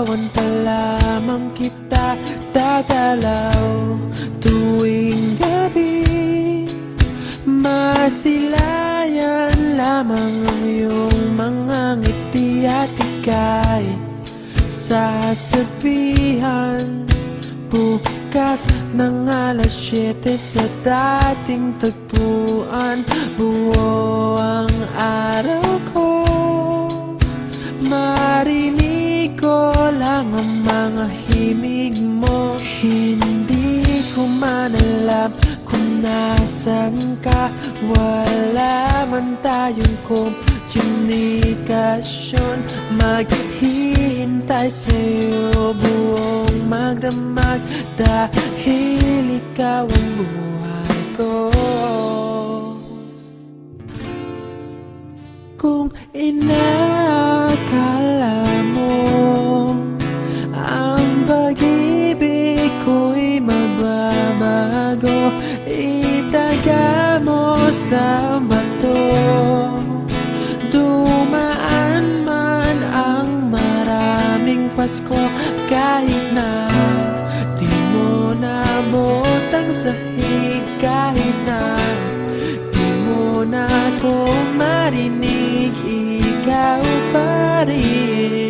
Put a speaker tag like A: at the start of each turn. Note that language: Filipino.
A: Larawan pa lamang kita dadalaw tuwing gabi. Masilayan lamang ang iyong mga ngiti at ika'y sasabihan bukas ng alas 7 sa dating tagpuan. Buo ang araw ko, marinig ko lang ang mga himig mo. Hindi ko man alam kung nasan ka, wala man tayong komunikasyon. Maghihintay sa'yo buong magdamag dahil ikaw ang buhay ko. Kung inakala mo ang pag-ibig ko'y mababago, itaga mo sa bato. Dumaan man ang maraming Pasko, kahit na di mo nabot ang sahig, kahit na di mo na ako marinig, ikaw pa rin.